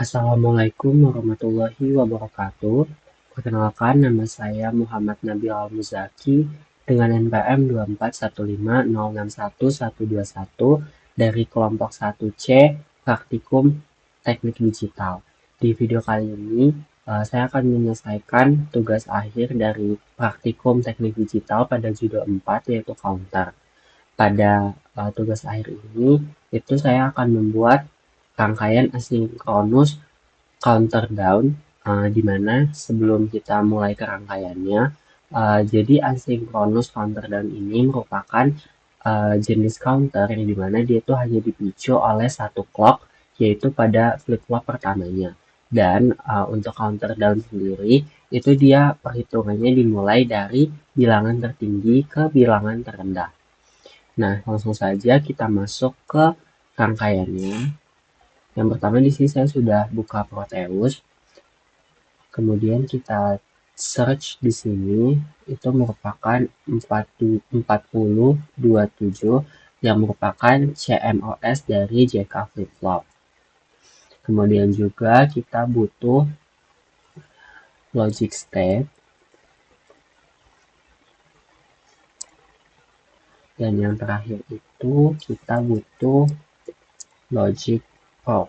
Assalamualaikum warahmatullahi wabarakatuh. Perkenalkan, nama saya Muhammad Nabil Al-Muzaki dengan NPM 2415061121 dari kelompok 1C Praktikum Teknik Digital. Di video kali ini, saya akan menyelesaikan tugas akhir dari Praktikum Teknik Digital pada judul 4 yaitu Counter. Pada tugas akhir ini, itu saya akan membuat rangkaian asinkronus countdown, di mana sebelum kita mulai ke rangkaiannya, jadi asinkronus countdown ini merupakan jenis counter yang dimana dia itu hanya dipicu oleh satu clock, yaitu pada flip-flop pertamanya. Dan untuk countdown sendiri, itu dia perhitungannya dimulai dari bilangan tertinggi ke bilangan terendah. Nah, langsung saja kita masuk ke rangkaiannya. Yang pertama di sini saya sudah buka Proteus. Kemudian kita search di sini, itu merupakan 4027 yang merupakan CMOS dari JK Flip-Flop. Kemudian juga kita butuh logic state. Dan yang terakhir itu kita butuh logic probe.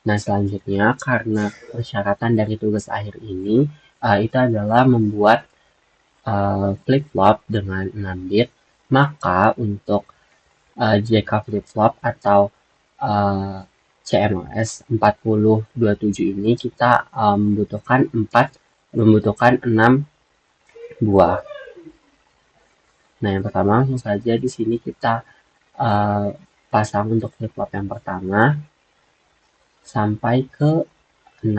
Nah, selanjutnya karena persyaratan dari tugas akhir ini itu adalah membuat flip-flop dengan 6 bit, maka untuk JK flip-flop atau CMOS 4027 ini kita membutuhkan 6 buah. Nah, yang pertama langsung saja di sini kita pasang untuk flip-flop yang pertama sampai ke 6.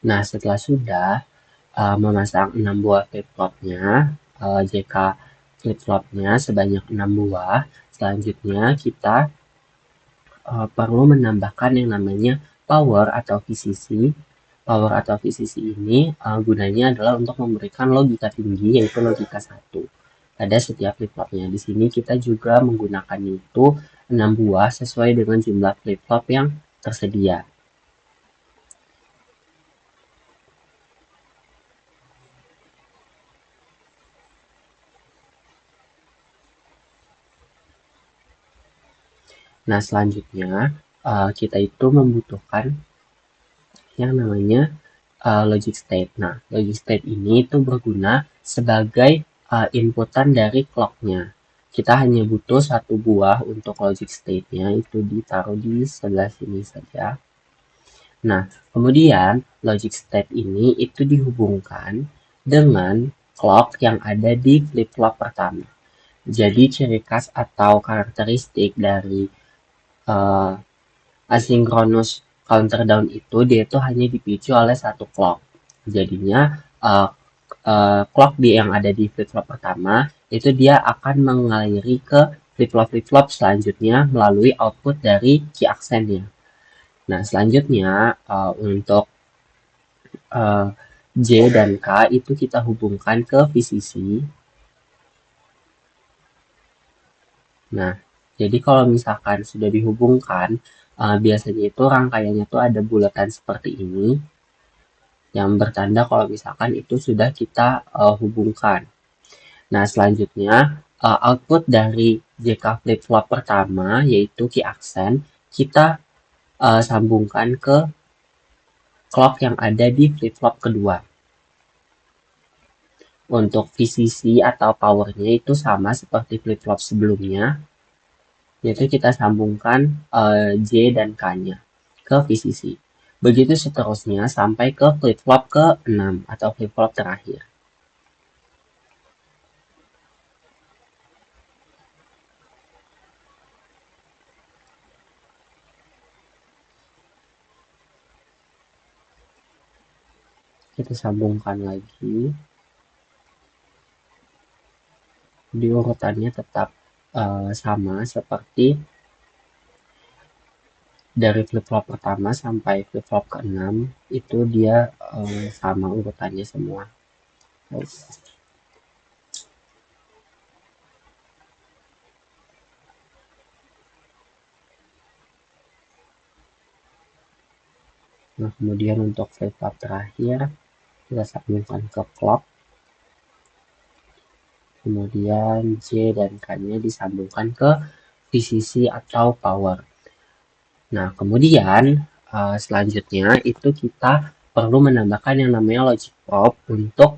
Nah, setelah sudah memasang 6 buah flip-flopnya, JK flip-flopnya sebanyak 6 buah, selanjutnya kita perlu menambahkan yang namanya power atau VCC. Power atau VCC ini gunanya adalah untuk memberikan logika tinggi, yaitu logika 1 pada setiap flip-flopnya. Di sini kita juga menggunakan itu 6 buah sesuai dengan jumlah flip-flop yang tersedia. Nah, selanjutnya kita itu membutuhkan yang namanya logic state. Nah, logic state ini itu berguna sebagai inputan dari clock-nya. Kita hanya butuh satu buah untuk logic state-nya, itu ditaruh di sebelah sini saja. Nah, kemudian logic state ini itu dihubungkan dengan clock yang ada di flip-flop pertama. Jadi, ciri khas atau karakteristik dari asinkronus countdown itu dia itu hanya dipicu oleh satu clock. Jadinya clock yang ada di flip-flop pertama itu dia akan mengaliri ke flip-flop selanjutnya melalui output dari key aksennya. Nah, selanjutnya untuk J dan K itu kita hubungkan ke VCC. Nah, jadi kalau misalkan sudah dihubungkan, biasanya itu rangkaiannya tuh ada bulatan seperti ini, yang bertanda kalau misalkan itu sudah kita hubungkan. Nah, selanjutnya output dari JK flip-flop pertama, yaitu key aksen, kita sambungkan ke clock yang ada di flip-flop kedua. Untuk VCC atau powernya itu sama seperti flip-flop sebelumnya, yaitu kita sambungkan J dan K-nya ke VCC. Begitu seterusnya sampai ke flip-flop ke-6 atau flip-flop terakhir. Kita sambungkan lagi. Di urutannya tetap sama seperti dari flip-flop pertama sampai flip-flop ke-6 itu dia sama urutannya semua. Nah, kemudian untuk flip-flop terakhir kita sambungkan ke clock, kemudian J dan K-nya disambungkan ke VCC atau power. Nah, kemudian selanjutnya itu kita perlu menambahkan yang namanya logic probe untuk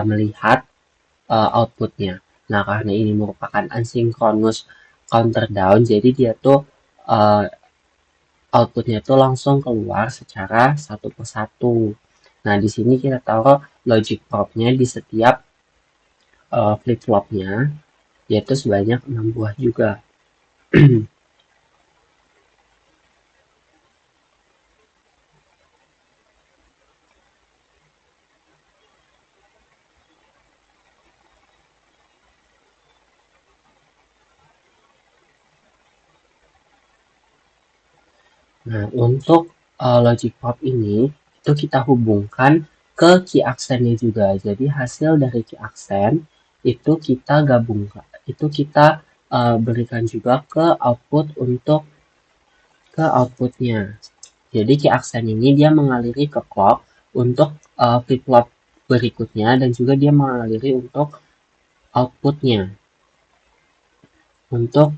melihat outputnya. Nah, karena ini merupakan asynchronous counter down, jadi dia tuh outputnya tuh langsung keluar secara satu persatu. Nah, di sini kita taruh logic probe-nya di setiap flip-flopnya, yaitu sebanyak 6 buah juga. Nah, untuk logic probe ini itu kita hubungkan ke key accent-nya juga. Jadi hasil dari key accent itu kita gabungkan, itu kita berikan juga ke output untuk ke outputnya. Jadi key accent ini dia mengaliri ke clock untuk flip-flop berikutnya dan juga dia mengaliri untuk outputnya. Untuk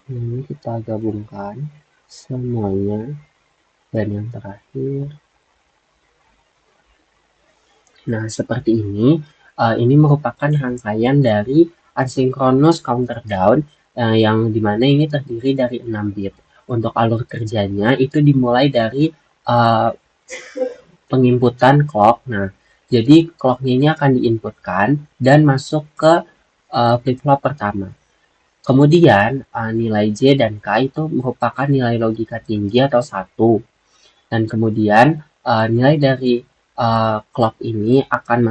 ini kita gabungkan semuanya dan yang terakhir. Nah, seperti ini merupakan rangkaian dari asynchronous counter down yang dimana ini terdiri dari 6 bit. Untuk alur kerjanya itu dimulai dari penginputan clock. Nah, jadi clocknya ini akan diinputkan dan masuk ke flip-flop pertama. Kemudian nilai J dan K itu merupakan nilai logika tinggi atau 1. Dan kemudian nilai dari clock ini akan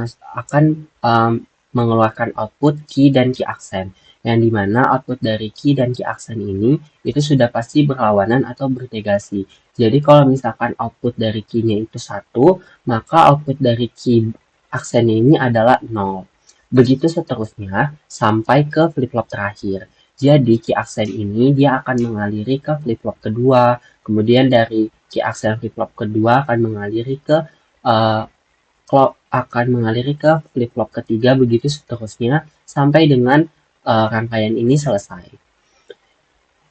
mengeluarkan output key dan key accent, yang dimana output dari key dan key accent ini itu sudah pasti berlawanan atau bernegasi. Jadi kalau misalkan output dari key-nya itu 1, maka output dari key accent ini adalah 0. Begitu seterusnya sampai ke flip-flop terakhir. Jadi key accent ini dia akan mengaliri ke flip-flop kedua, kemudian dari key accent flip-flop kedua akan mengaliri ke clock akan mengaliri ke flip-flop ketiga, begitu seterusnya sampai dengan rangkaian ini selesai.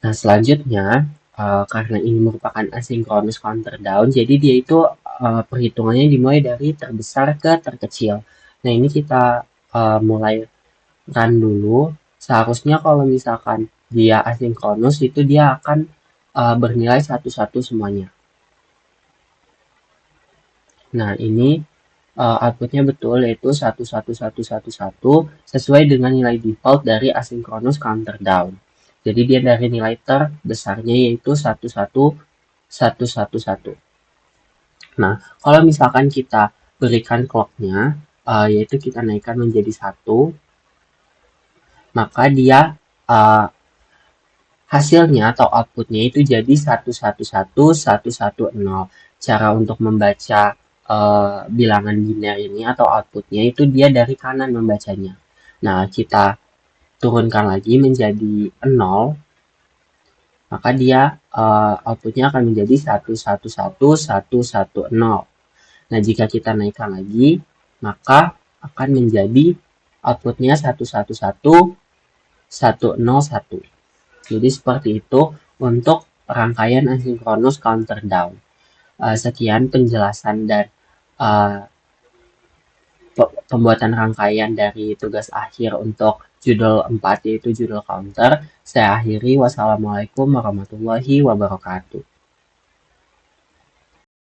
Nah, selanjutnya karena ini merupakan asynchronous counter down, jadi dia itu perhitungannya dimulai dari terbesar ke terkecil. Nah, ini kita mulai run dulu. Seharusnya kalau misalkan dia asynchronous itu dia akan bernilai satu-satu semuanya. Nah, ini outputnya betul, yaitu 11111 sesuai dengan nilai default dari asynchronous counter down. Jadi dia dari nilai terbesarnya yaitu 11111. Nah, kalau misalkan kita berikan clock-nya, yaitu kita naikkan menjadi 1, maka dia hasilnya atau outputnya itu jadi 111110. Cara untuk membaca bilangan biner ini atau outputnya itu dia dari kanan membacanya. Nah, kita turunkan lagi menjadi 0, maka dia outputnya akan menjadi 111110. Nah, jika kita naikkan lagi, maka akan menjadi outputnya 111101. Jadi seperti itu untuk rangkaian asynchronous counter down. Sekian penjelasan dan pembuatan rangkaian dari tugas akhir untuk judul 4 yaitu judul counter. Saya akhiri. Wassalamualaikum warahmatullahi wabarakatuh.